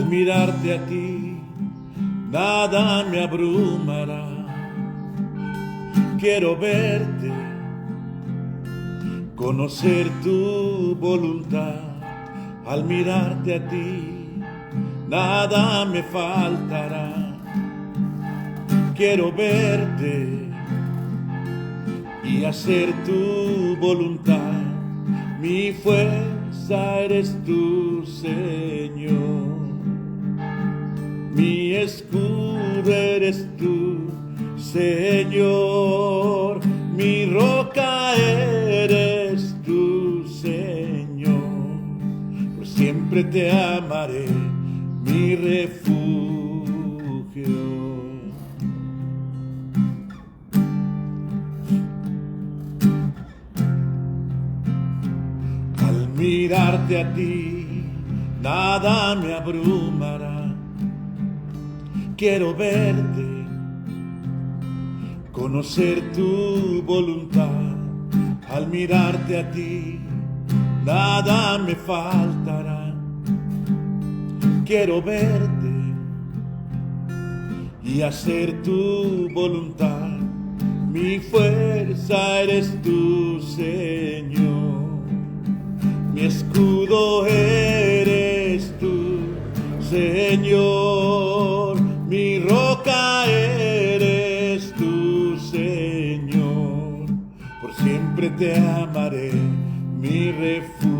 Al mirarte a ti, nada me abrumará. Quiero verte, conocer tu voluntad. Al mirarte a ti, nada me faltará. Quiero verte y hacer tu voluntad. Mi fuerza eres tú, Señor. Mi escudo eres tú, Señor. Mi roca eres tú, Señor. Por siempre te amaré, mi refugio. Al mirarte a ti, nada me abrumará. Quiero verte, conocer tu voluntad. Al mirarte a ti, nada me faltará. Quiero verte y hacer tu voluntad. Mi fuerza eres tú, Señor. Mi escudo eres tú, Señor. Mi roca eres tú, Señor. Por siempre te amaré, mi refugio.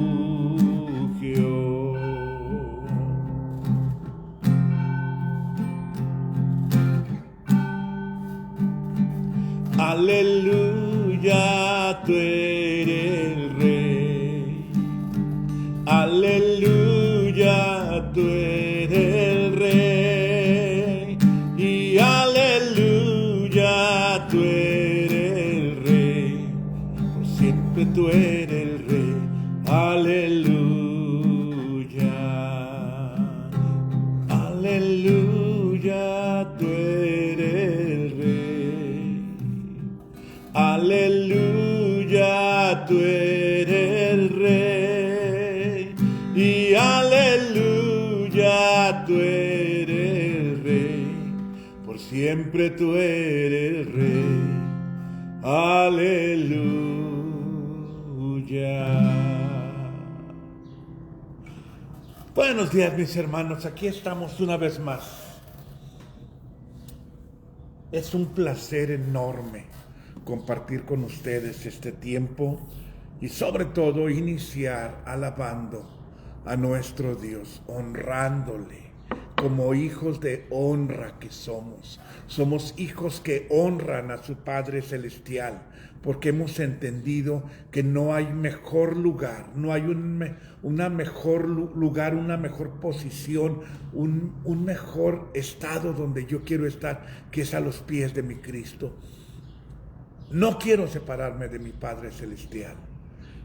Aleluya, tú eres el Rey. Aleluya, tú eres el Rey. Y aleluya, tú eres el Rey. Por siempre tú eres el Rey. Aleluya. Aleluya, tú eres el Rey. Aleluya, tú eres el Rey. Y aleluya, tú eres el Rey. Por siempre tú eres el Rey. Aleluya. Buenos días, mis hermanos. Aquí estamos una vez más. Es un placer enorme compartir con ustedes este tiempo y sobre todo iniciar alabando a nuestro Dios, honrándole como hijos de honra que somos. Somos hijos que honran a su Padre Celestial porque hemos entendido que no hay mejor lugar, no hay una mejor lugar, una mejor posición, un mejor estado donde yo quiero estar, que es a los pies de mi Cristo. No quiero separarme de mi Padre Celestial.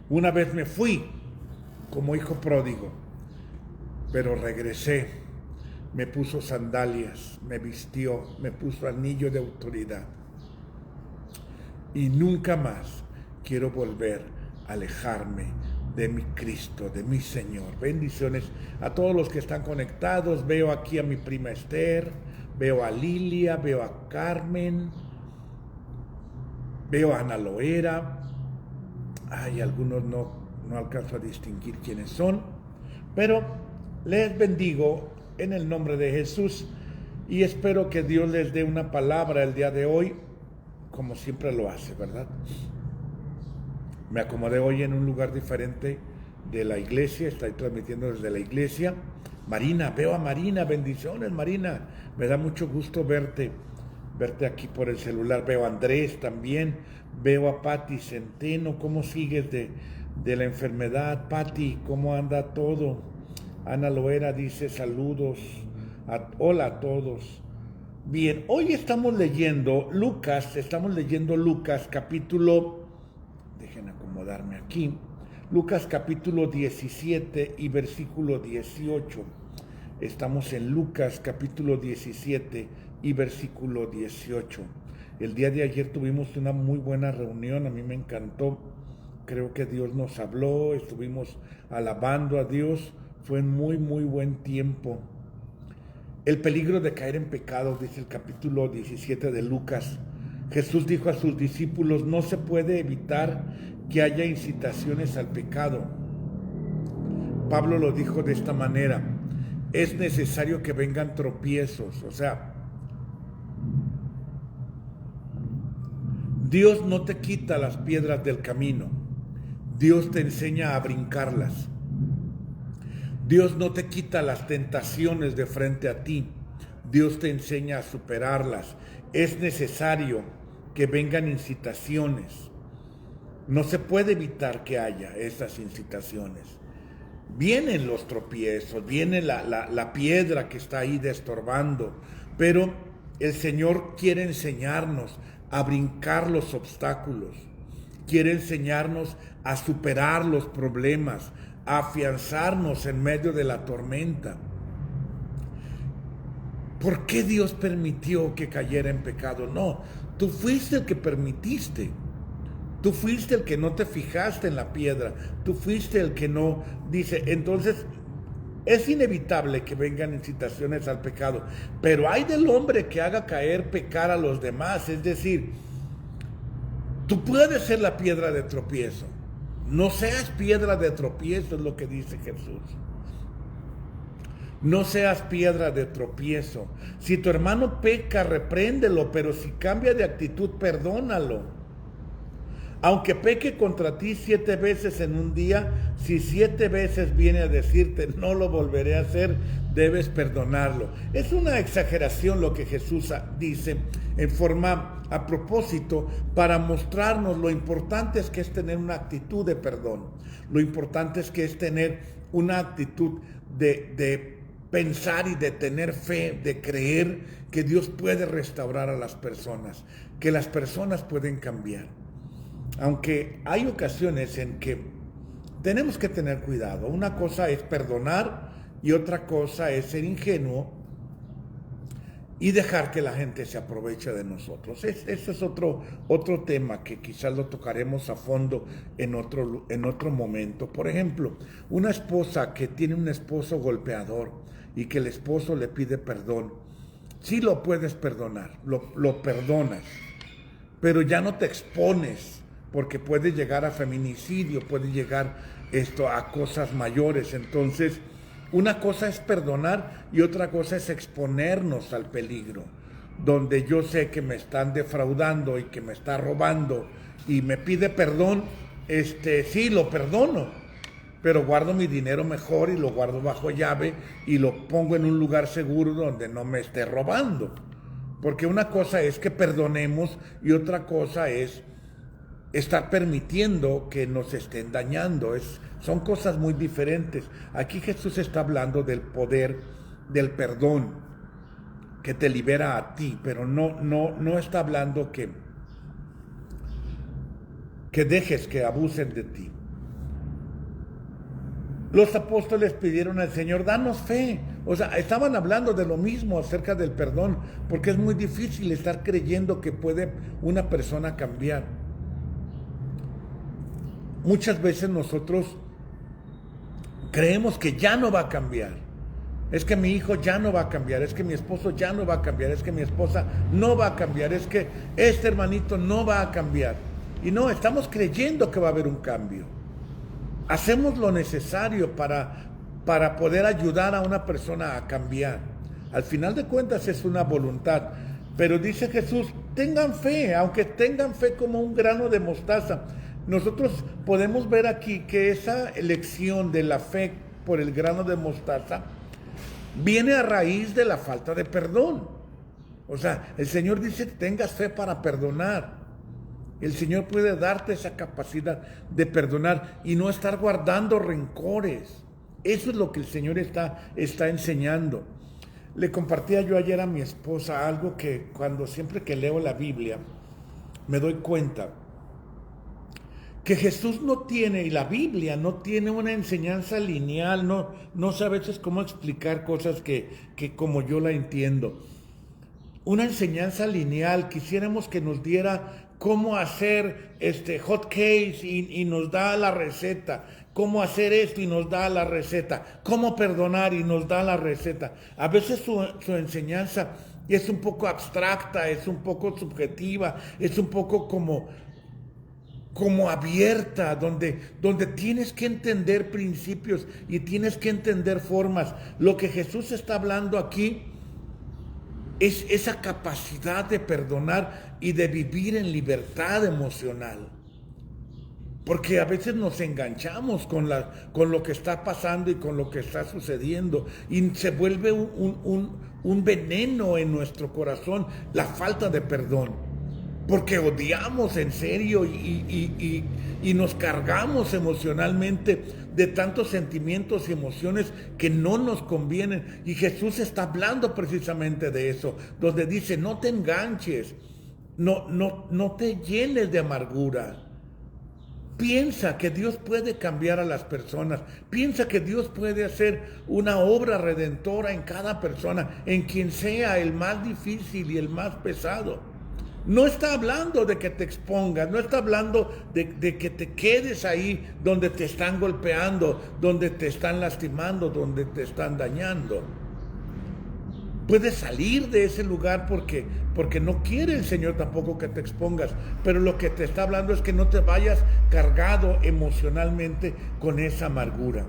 Una vez me fui como hijo pródigo, pero regresé. Me puso sandalias, me vistió, me puso anillo de autoridad. Y nunca más quiero volver a alejarme de mi Cristo, de mi Señor. Bendiciones a todos los que están conectados. Veo aquí a mi prima Esther, veo a Lilia, veo a Carmen, veo a Ana Loera. Hay algunos no alcanzo a distinguir quiénes son, pero les bendigo en el nombre de Jesús y espero que Dios les dé una palabra el día de hoy, como siempre lo hace, ¿verdad? Me acomodé hoy en un lugar diferente de la iglesia, estoy transmitiendo desde la iglesia. Marina, veo a Marina, bendiciones Marina, me da mucho gusto verte aquí por el celular. Veo a Andrés también, veo a Pati Centeno. ¿Cómo sigues de la enfermedad, Pati? ¿Cómo anda todo? Ana Loera dice saludos, hola a todos. Bien, hoy estamos leyendo Lucas capítulo, dejen acomodarme aquí, Lucas capítulo 17 y versículo 18. Estamos en Lucas capítulo 17 y versículo 18. El día de ayer tuvimos una muy buena reunión, a mí me encantó. Creo que Dios nos habló, estuvimos alabando a Dios, fue un muy buen tiempo. el peligro de caer en pecado, dice el capítulo 17 de Lucas. Jesús dijo a sus discípulos, no se puede evitar que haya incitaciones al pecado. Pablo lo dijo de esta manera, es necesario que vengan tropiezos, o sea, Dios no te quita las piedras del camino, Dios te enseña a brincarlas. Dios no te quita las tentaciones de frente a ti, Dios te enseña a superarlas. Es necesario que vengan incitaciones. No se puede evitar que haya esas incitaciones. Vienen los tropiezos, viene la piedra que está ahí estorbando, pero el Señor quiere enseñarnos a brincar los obstáculos, quiere enseñarnos a superar los problemas, a afianzarnos en medio de la tormenta. ¿Por qué Dios permitió que cayera en pecado? No, tú fuiste el que permitiste. Tú fuiste el que no te fijaste en la piedra. Tú fuiste el que no dice. Entonces, es inevitable que vengan incitaciones al pecado. Pero hay del hombre que haga caer pecar a los demás. Es decir, tú puedes ser la piedra de tropiezo. No seas piedra de tropiezo, es lo que dice Jesús. No seas piedra de tropiezo. Si tu hermano peca, repréndelo, pero si cambia de actitud, perdónalo. Aunque peque contra ti 7 veces en un día, si 7 veces viene a decirte, no lo volveré a hacer, debes perdonarlo. Es una exageración lo que Jesús dice en forma a propósito para mostrarnos lo importante es que es tener una actitud de perdón. Lo importante es que es tener una actitud de pensar y de tener fe, de creer que Dios puede restaurar a las personas, que las personas pueden cambiar. Aunque hay ocasiones en que tenemos que tener cuidado. Una cosa es perdonar y otra cosa es ser ingenuo y dejar que la gente se aproveche de nosotros. Ese es otro tema que quizás lo tocaremos a fondo en otro momento. Por ejemplo, una esposa que tiene un esposo golpeador y que el esposo le pide perdón. Sí lo puedes perdonar, lo perdonas, pero ya no te expones, porque puede llegar a feminicidio, puede llegar a cosas mayores. Entonces, una cosa es perdonar y otra cosa es exponernos al peligro, donde yo sé que me están defraudando y que me está robando y me pide perdón, sí, lo perdono, pero guardo mi dinero mejor y lo guardo bajo llave y lo pongo en un lugar seguro donde no me esté robando. Porque una cosa es que perdonemos y otra cosa es estar permitiendo que nos estén dañando. Son cosas muy diferentes. Aquí Jesús está hablando del poder del perdón que te libera a ti, pero no está hablando que dejes que abusen de ti. Los apóstoles pidieron al Señor, danos fe. O sea, estaban hablando de lo mismo acerca del perdón, porque es muy difícil estar creyendo que puede una persona cambiar. Muchas veces nosotros creemos que ya no va a cambiar. Es que mi hijo ya no va a cambiar, es que mi esposo ya no va a cambiar, es que mi esposa no va a cambiar, es que este hermanito no va a cambiar. Y no, estamos creyendo que va a haber un cambio. Hacemos lo necesario para poder ayudar a una persona a cambiar. Al final de cuentas es una voluntad. Pero dice Jesús, tengan fe, aunque tengan fe como un grano de mostaza. Nosotros podemos ver aquí que esa elección de la fe por el grano de mostaza viene a raíz de la falta de perdón. O sea, el Señor dice que tengas fe para perdonar. El Señor puede darte esa capacidad de perdonar y no estar guardando rencores. Eso es lo que el Señor está enseñando. Le compartía yo ayer a mi esposa algo que siempre que leo la Biblia me doy cuenta que Jesús no tiene, y la Biblia no tiene una enseñanza lineal, no sé a veces cómo explicar cosas que como yo la entiendo. Una enseñanza lineal, quisiéramos que nos diera cómo hacer hot cakes y nos da la receta, cómo hacer esto y nos da la receta, cómo perdonar y nos da la receta. A veces su enseñanza es un poco abstracta, es un poco subjetiva, es un poco como abierta, donde tienes que entender principios y tienes que entender formas. Lo que Jesús está hablando aquí es esa capacidad de perdonar y de vivir en libertad emocional. Porque a veces nos enganchamos con lo que está pasando y con lo que está sucediendo y se vuelve un veneno en nuestro corazón, la falta de perdón. Porque odiamos en serio y nos cargamos emocionalmente de tantos sentimientos y emociones que no nos convienen. Y Jesús está hablando precisamente de eso, donde dice, no te enganches, no te llenes de amargura. Piensa que Dios puede cambiar a las personas. Piensa que Dios puede hacer una obra redentora en cada persona, en quien sea el más difícil y el más pesado. No está hablando de que te expongas, no está hablando de que te quedes ahí donde te están golpeando, donde te están lastimando, donde te están dañando. Puedes salir de ese lugar porque no quiere el Señor tampoco que te expongas, pero lo que te está hablando es que no te vayas cargado emocionalmente con esa amargura.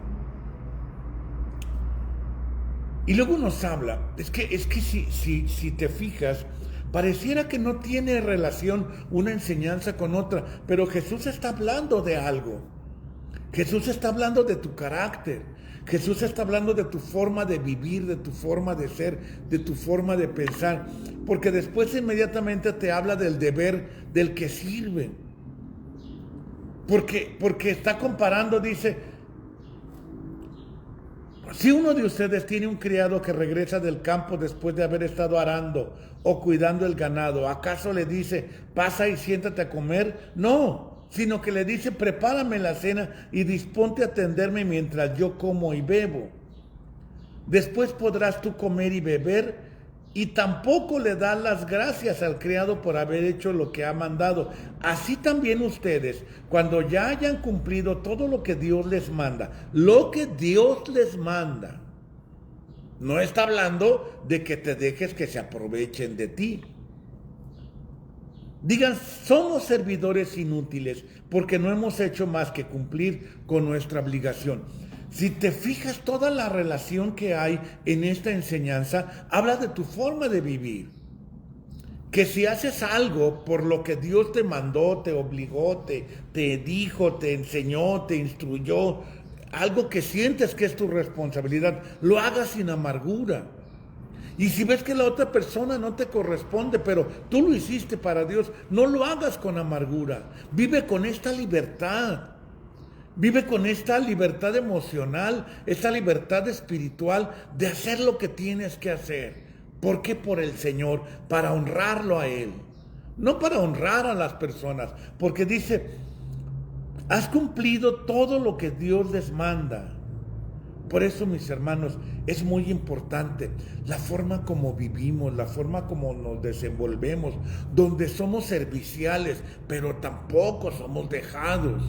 Y luego nos habla, es que si te fijas, pareciera que no tiene relación una enseñanza con otra, pero Jesús está hablando de algo. Jesús está hablando de tu carácter. Jesús está hablando de tu forma de vivir, de tu forma de ser, de tu forma de pensar. Porque después inmediatamente te habla del deber del que sirve. Porque está comparando, dice, si uno de ustedes tiene un criado que regresa del campo después de haber estado arando o cuidando el ganado, ¿acaso le dice, pasa y siéntate a comer? No, sino que le dice, prepárame la cena y disponte a atenderme mientras yo como y bebo. Después podrás tú comer y beber, y tampoco le das las gracias al criado por haber hecho lo que ha mandado. Así también ustedes, cuando ya hayan cumplido todo lo que Dios les manda, no está hablando de que te dejes que se aprovechen de ti. Digan, somos servidores inútiles porque no hemos hecho más que cumplir con nuestra obligación. Si te fijas, toda la relación que hay en esta enseñanza habla de tu forma de vivir. Que si haces algo por lo que Dios te mandó, te obligó, te dijo, te enseñó, te instruyó, algo que sientes que es tu responsabilidad, lo hagas sin amargura. Y si ves que la otra persona no te corresponde, pero tú lo hiciste para Dios, no lo hagas con amargura. Vive con esta libertad. Vive con esta libertad emocional, esta libertad espiritual de hacer lo que tienes que hacer. ¿Por qué? Por el Señor, para honrarlo a Él. No para honrar a las personas, porque dice, has cumplido todo lo que Dios les manda. Por eso, mis hermanos, es muy importante la forma como vivimos, la forma como nos desenvolvemos, donde somos serviciales, pero tampoco somos dejados,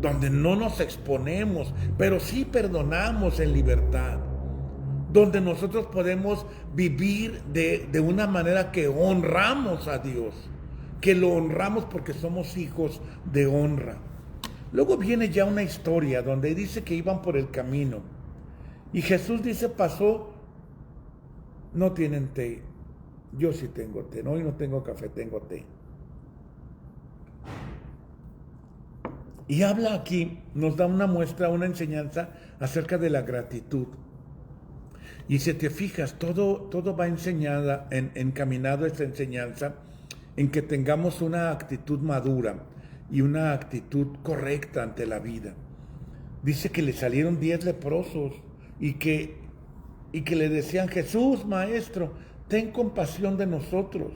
donde no nos exponemos, pero sí perdonamos en libertad, donde nosotros podemos vivir de una manera que honramos a Dios, que lo honramos porque somos hijos de honra. Luego viene ya una historia donde dice que iban por el camino y Jesús dice, pasó, no tienen té, yo sí tengo té, no, hoy no tengo café, tengo té. Y habla aquí, nos da una muestra, una enseñanza acerca de la gratitud. Y si te fijas, todo va encaminado a esta enseñanza en que tengamos una actitud madura y una actitud correcta ante la vida. Dice que le salieron 10 leprosos y que le decían, Jesús, maestro, ten compasión de nosotros.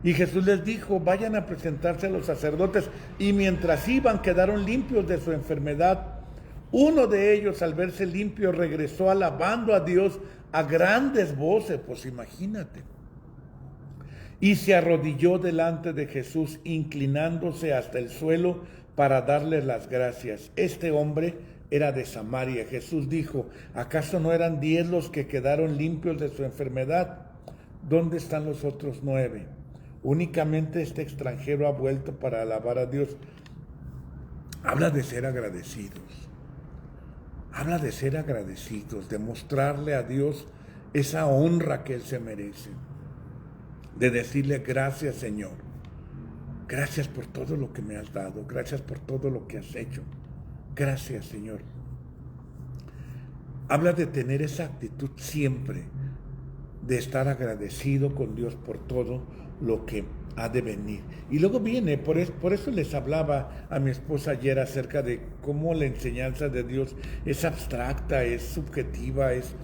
Y Jesús les dijo, vayan a presentarse a los sacerdotes. Y mientras iban, quedaron limpios de su enfermedad. Uno de ellos, al verse limpio, regresó alabando a Dios a grandes voces. Pues imagínate. y se arrodilló delante de Jesús, inclinándose hasta el suelo para darle las gracias. Este hombre era de Samaria. Jesús dijo: ¿acaso no eran 10 los que quedaron limpios de su enfermedad? ¿Dónde están los otros 9? Únicamente este extranjero ha vuelto para alabar a Dios. Habla de ser agradecidos. Habla de ser agradecidos, de mostrarle a Dios esa honra que Él se merece. De decirle: gracias, Señor. Gracias por todo lo que me has dado. Gracias por todo lo que has hecho. Gracias, Señor. Habla de tener esa actitud siempre, de estar agradecido con Dios por todo lo que ha de venir. Y luego viene, por eso les hablaba a mi esposa ayer acerca de cómo la enseñanza de Dios es abstracta, es subjetiva, es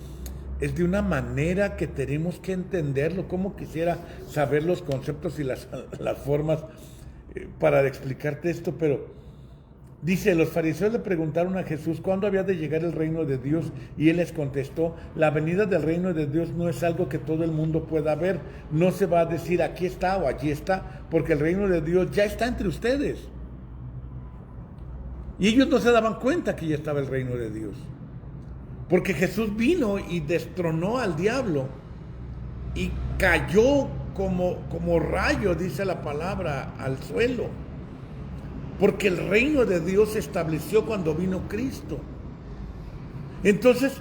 de una manera que tenemos que entenderlo. Como quisiera saber los conceptos y las formas para explicarte esto, pero dice: los fariseos le preguntaron a Jesús cuándo había de llegar el reino de Dios, y Él les contestó: la venida del reino de Dios no es algo que todo el mundo pueda ver. No se va a decir aquí está o allí está, porque el reino de Dios ya está entre ustedes. Y ellos no se daban cuenta que ya estaba el reino de Dios, porque Jesús vino y destronó al diablo y cayó como rayo, dice la palabra, al suelo. Porque el reino de Dios se estableció cuando vino Cristo. Entonces,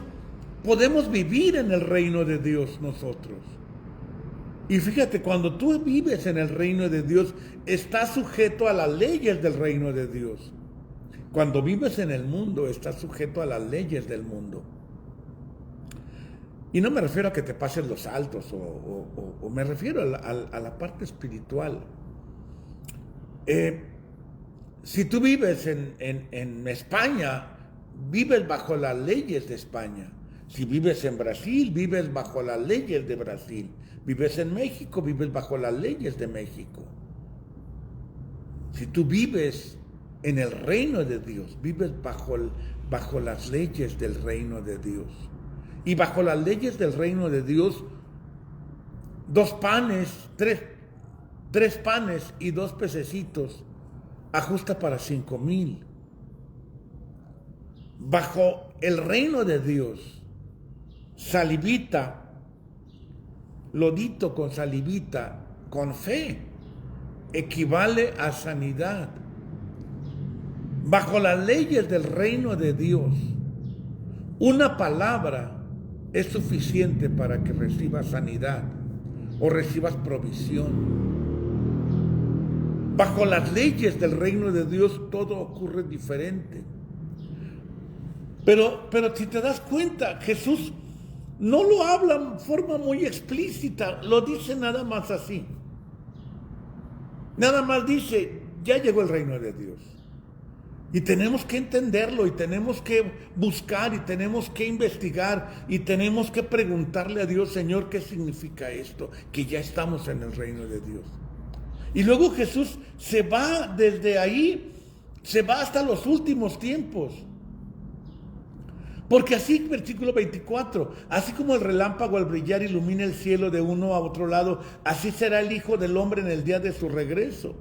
podemos vivir en el reino de Dios nosotros. Y fíjate, cuando tú vives en el reino de Dios, estás sujeto a las leyes del reino de Dios. Cuando vives en el mundo, estás sujeto a las leyes del mundo. Y no me refiero a que te pases los saltos, o me refiero a la parte espiritual. Si tú vives en España, vives bajo las leyes de España. Si vives en Brasil, vives bajo las leyes de Brasil. Vives en México, vives bajo las leyes de México. Si tú vives en el reino de Dios, vives bajo las leyes del reino de Dios. Y bajo las leyes del reino de Dios, 2 panes, 3 panes y 2 pececitos ajusta para 5,000. Bajo el reino de Dios, salivita, lodito con salivita, con fe, equivale a sanidad. Bajo las leyes del reino de Dios, una palabra es suficiente para que recibas sanidad o recibas provisión. Bajo las leyes del reino de Dios todo ocurre diferente. Pero si te das cuenta, Jesús no lo habla en forma muy explícita, lo dice nada más así. Nada más dice: ya llegó el reino de Dios. Y tenemos que entenderlo, y tenemos que buscar, y tenemos que investigar, y tenemos que preguntarle a Dios: Señor, ¿qué significa esto? Que ya estamos en el reino de Dios. Y luego Jesús se va desde ahí, se va hasta los últimos tiempos. Porque así, versículo 24, así como el relámpago al brillar ilumina el cielo de uno a otro lado, así será el Hijo del Hombre en el día de su regreso.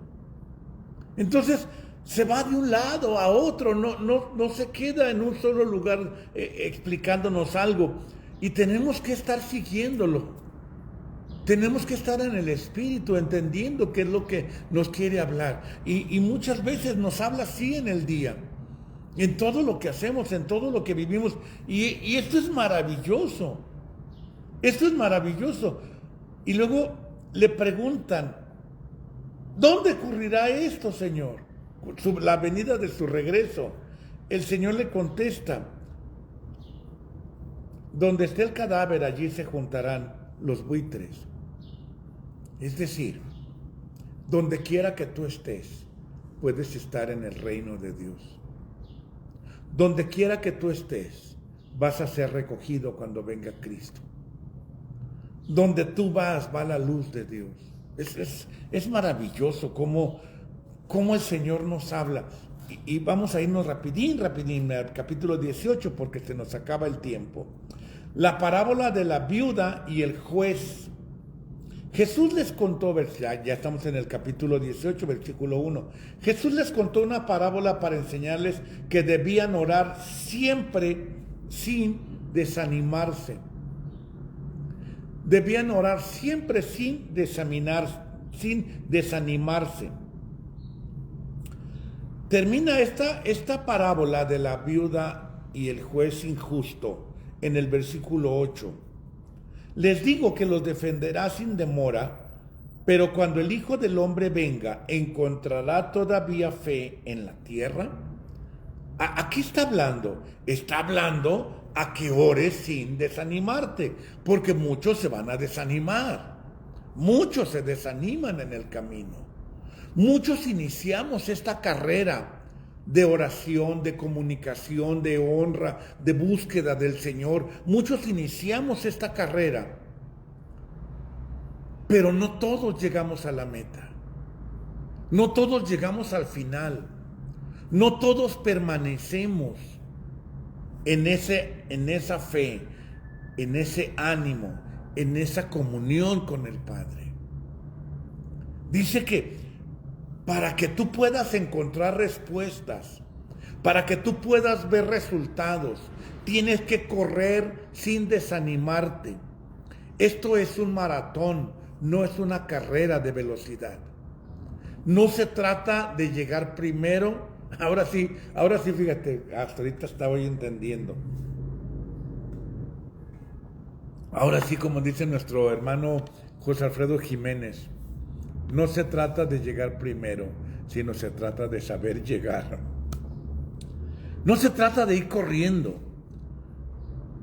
Entonces, se va de un lado a otro, no se queda en un solo lugar explicándonos algo. Y tenemos que estar siguiéndolo. Tenemos que estar en el Espíritu, entendiendo qué es lo que nos quiere hablar. Y muchas veces nos habla así en el día, en todo lo que hacemos, en todo lo que vivimos. Y esto es maravilloso. Esto es maravilloso. Y luego le preguntan: ¿dónde ocurrirá esto, Señor? La venida de su regreso. El Señor le contesta: donde esté el cadáver, allí se juntarán los buitres. Es decir, donde quiera que tú estés, puedes estar en el reino de Dios. Donde quiera que tú estés, vas a ser recogido cuando venga Cristo. Donde tú vas, va la luz de Dios. Es maravilloso cómo el Señor nos habla. Y vamos a irnos rapidín al capítulo 18, porque se nos acaba el tiempo. La parábola de la viuda y el juez. Jesús les contó, ya estamos en el capítulo 18, versículo 1. Jesús les contó una parábola para enseñarles que debían orar siempre sin desanimarse. Debían orar siempre sin desanimarse. Termina esta parábola de la viuda y el juez injusto en el versículo 8. Les digo que los defenderá sin demora, pero cuando el Hijo del Hombre venga, ¿encontrará todavía fe en la tierra? ¿A qué está hablando? Está hablando a que ores sin desanimarte, porque muchos se van a desanimar. Muchos se desaniman en el camino. Muchos iniciamos esta carrera de oración, de comunicación, de honra, de búsqueda del Señor. Muchos iniciamos esta carrera, pero no todos llegamos a la meta. No todos llegamos al final. No todos permanecemos en esa fe, en ese ánimo, en esa comunión con el Padre. Dice que para que tú puedas encontrar respuestas, para que tú puedas ver resultados, tienes que correr sin desanimarte. Esto es un maratón, no es una carrera de velocidad. No se trata de llegar primero. Ahora sí, fíjate, hasta ahorita estaba yo entendiendo. Ahora sí, como dice nuestro hermano José Alfredo Jiménez, no se trata de llegar primero, sino se trata de saber llegar. No se trata de ir corriendo.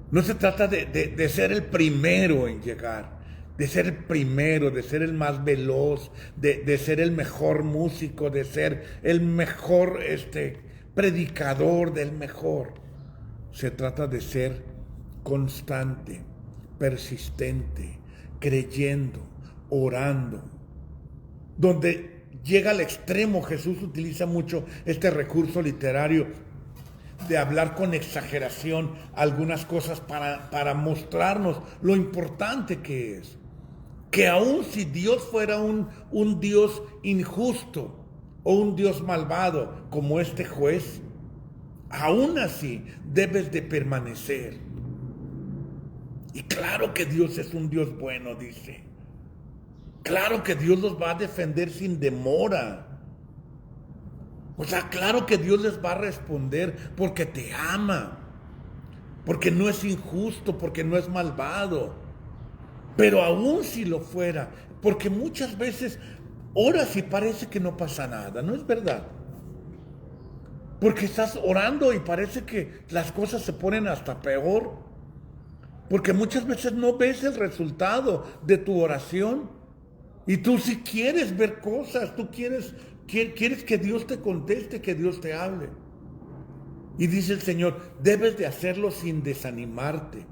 No se trata de ser el primero en llegar, de ser el primero, de ser el más veloz, de ser el mejor músico, de ser el mejor predicador, del mejor. Se trata de ser constante, persistente, creyendo, orando. Donde llega al extremo, Jesús utiliza mucho este recurso literario de hablar con exageración algunas cosas para mostrarnos lo importante que es. Que aun si Dios fuera un Dios injusto o un Dios malvado como este juez, aún así debes de permanecer. Y claro que Dios es un Dios bueno, dice. Claro que Dios los va a defender sin demora. O sea, claro que Dios les va a responder porque te ama, porque no es injusto, porque no es malvado. Pero aún si lo fuera, porque muchas veces oras y parece que no pasa nada, ¿no es verdad? Porque estás orando y parece que las cosas se ponen hasta peor. Porque muchas veces no ves el resultado de tu oración. Y tú sí quieres ver cosas, tú quieres que Dios te conteste, que Dios te hable. Y dice el Señor, debes de hacerlo sin desanimarte.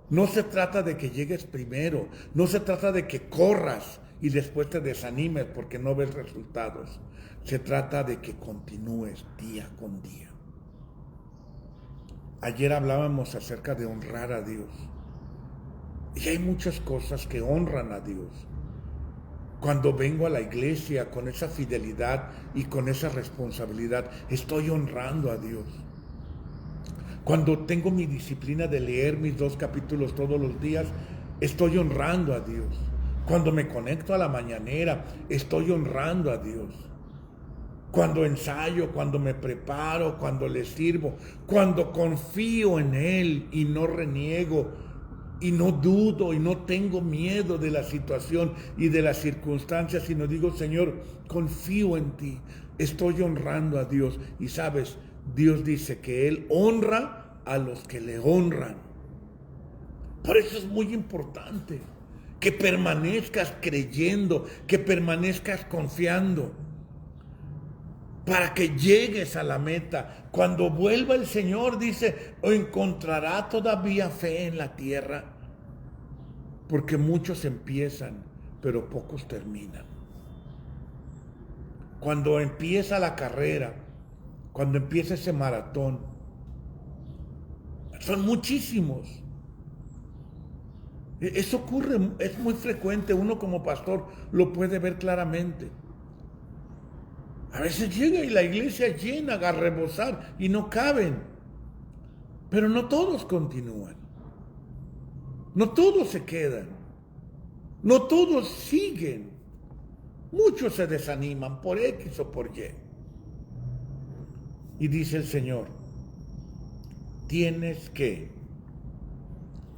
No se trata de que llegues primero, no se trata de que corras y después te desanimes porque no ves resultados. Se trata de que continúes día con día. Ayer hablábamos acerca de honrar a Dios. Y hay muchas cosas que honran a Dios. Cuando vengo a la iglesia con esa fidelidad y con esa responsabilidad, estoy honrando a Dios. Cuando tengo mi disciplina de leer mis 2 capítulos todos los días, estoy honrando a Dios. Cuando me conecto a la mañanera, estoy honrando a Dios. Cuando ensayo, cuando me preparo, cuando le sirvo, cuando confío en Él y no reniego, y no dudo y no tengo miedo de la situación y de las circunstancias, sino digo, Señor, confío en ti, estoy honrando a Dios. Y sabes, Dios dice que Él honra a los que le honran. Por eso es muy importante que permanezcas creyendo, que permanezcas confiando, para que llegues a la meta. Cuando vuelva el Señor, dice, ¿o encontrará todavía fe en la tierra? Porque muchos empiezan, pero pocos terminan. Cuando empieza la carrera, cuando empieza ese maratón, son muchísimos. Eso ocurre, es muy frecuente, uno como pastor lo puede ver claramente. A veces llega y la iglesia llena a rebosar y no caben, pero no todos continúan, no todos se quedan, no todos siguen, muchos se desaniman por X o por Y. Y dice el Señor, tienes que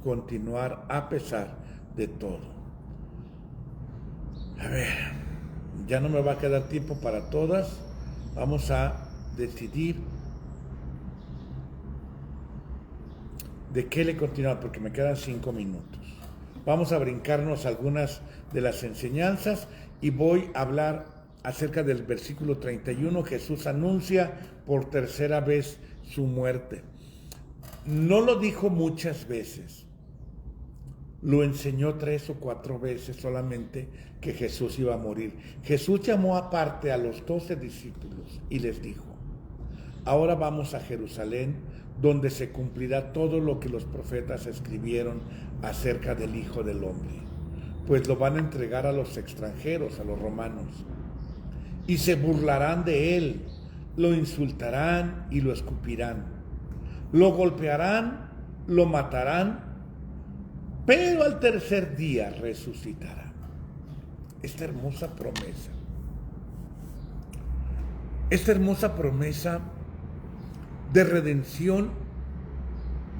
continuar a pesar de todo. A ver, ya no me va a quedar tiempo para todas. Vamos a decidir de qué le continuar, porque me quedan 5 minutos. Vamos a brincarnos algunas de las enseñanzas y voy a hablar acerca del versículo 31. Jesús anuncia por tercera vez su muerte. No lo dijo muchas veces. Lo enseñó 3 o 4 veces solamente que Jesús iba a morir. Jesús llamó aparte a los 12 discípulos y les dijo, ahora vamos a Jerusalén, donde se cumplirá todo lo que los profetas escribieron acerca del Hijo del Hombre, pues lo van a entregar a los extranjeros, a los romanos, y se burlarán de él, lo insultarán y lo escupirán, lo golpearán, lo matarán, pero al tercer día resucitará. Esta hermosa promesa de redención,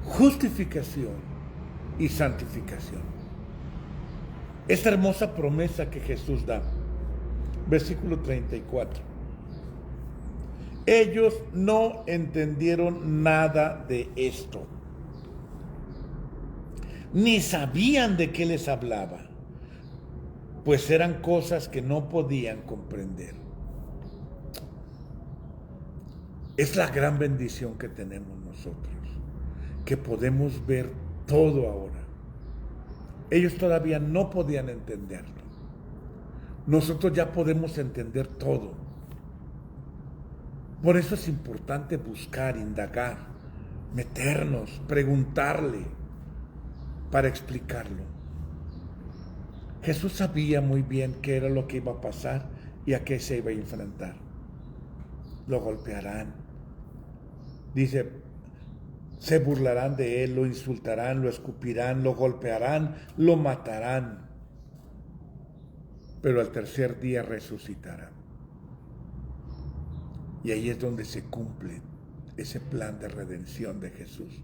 justificación y santificación. Esta hermosa promesa que Jesús da. Versículo 34. Ellos no entendieron nada de esto, ni sabían de qué les hablaba, pues eran cosas que no podían comprender. Es la gran bendición que tenemos nosotros, que podemos ver todo ahora. Ellos todavía no podían entenderlo. Nosotros ya podemos entender todo. Por eso es importante buscar, indagar, meternos, preguntarle para explicarlo. Jesús sabía muy bien qué era lo que iba a pasar y a qué se iba a enfrentar. Lo golpearán. Dice, se burlarán de él, lo insultarán, lo escupirán, lo golpearán, lo matarán. Pero al tercer día resucitará. Y ahí es donde se cumple ese plan de redención de Jesús.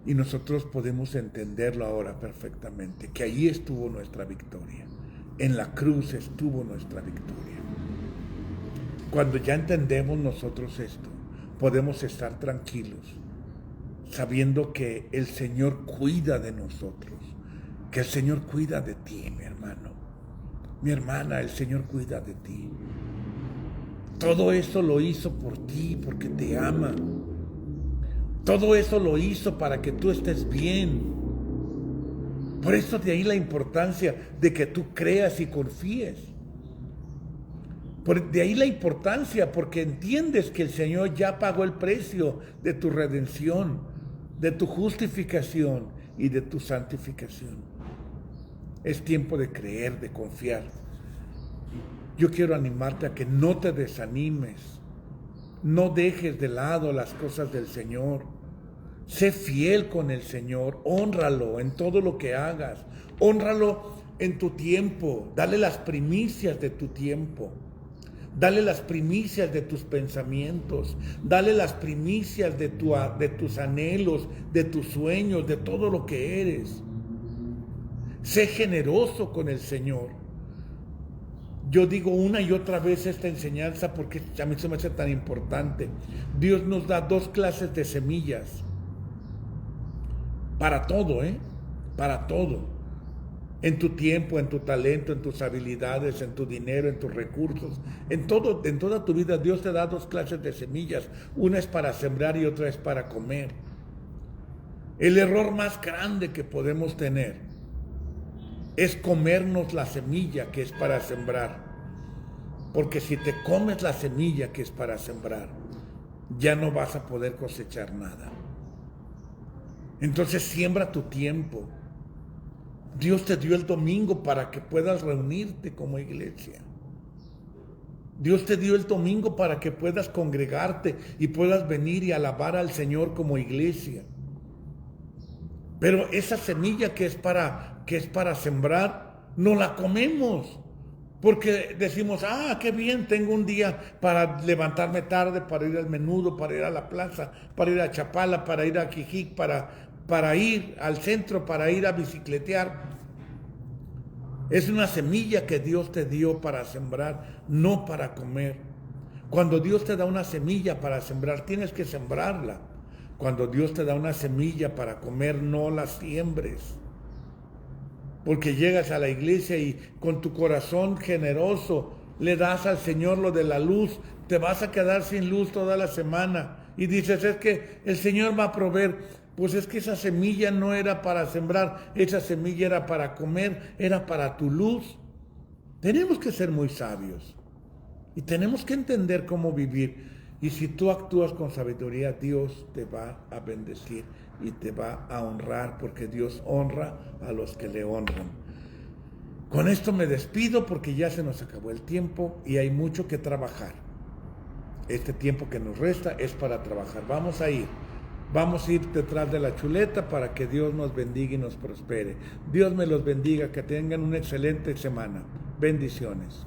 Y nosotros podemos entenderlo ahora perfectamente, que ahí estuvo nuestra victoria. En la cruz estuvo nuestra victoria. Cuando ya entendemos nosotros esto, podemos estar tranquilos, sabiendo que el Señor cuida de nosotros, que el Señor cuida de ti, mi hermano, mi hermana, el Señor cuida de ti. Todo eso lo hizo por ti, porque te ama. Todo eso lo hizo para que tú estés bien. Por eso de ahí la importancia de que tú creas y confíes. De ahí la importancia, porque entiendes que el Señor ya pagó el precio de tu redención, de tu justificación y de tu santificación. Es tiempo de creer, de confiar. Yo quiero animarte a que no te desanimes, no dejes de lado las cosas del Señor. Sé fiel con el Señor, hónralo en todo lo que hagas, hónralo en tu tiempo, dale las primicias de tu tiempo, dale las primicias de tus pensamientos, dale las primicias de tus anhelos, de tus sueños, de todo lo que eres. Sé generoso con el Señor. Yo digo una y otra vez esta enseñanza porque a mí se me hace tan importante. Dios nos da 2 clases de semillas. Para todo, para todo. En tu tiempo, en tu talento, en tus habilidades, en tu dinero, en tus recursos. En toda tu vida Dios te da 2 clases de semillas. Una es para sembrar y otra es para comer. El error más grande que podemos tener es comernos la semilla que es para sembrar. Porque si te comes la semilla que es para sembrar, ya no vas a poder cosechar nada. Entonces siembra tu tiempo. Dios te dio el domingo para que puedas reunirte como iglesia. Dios te dio el domingo para que puedas congregarte y puedas venir y alabar al Señor como iglesia. Pero esa semilla que es para sembrar, no la comemos. Porque decimos, qué bien, tengo un día para levantarme tarde, para ir al Menudo, para ir a la plaza, para ir a Chapala, para ir a Quijic, para ir al centro, para ir a bicicletear. Es una semilla que Dios te dio para sembrar, no para comer. Cuando Dios te da una semilla para sembrar, tienes que sembrarla. Cuando Dios te da una semilla para comer, no la siembres. Porque llegas a la iglesia y con tu corazón generoso le das al Señor lo de la luz, te vas a quedar sin luz toda la semana y dices, es que el Señor va a proveer. Pues es que esa semilla no era para sembrar, esa semilla era para comer, era para tu luz. Tenemos que ser muy sabios y tenemos que entender cómo vivir. Y si tú actúas con sabiduría, Dios te va a bendecir y te va a honrar, porque Dios honra a los que le honran. Con esto me despido porque ya se nos acabó el tiempo y hay mucho que trabajar. Este tiempo que nos resta es para trabajar. Vamos a ir detrás de la chuleta para que Dios nos bendiga y nos prospere. Dios me los bendiga, que tengan una excelente semana. Bendiciones.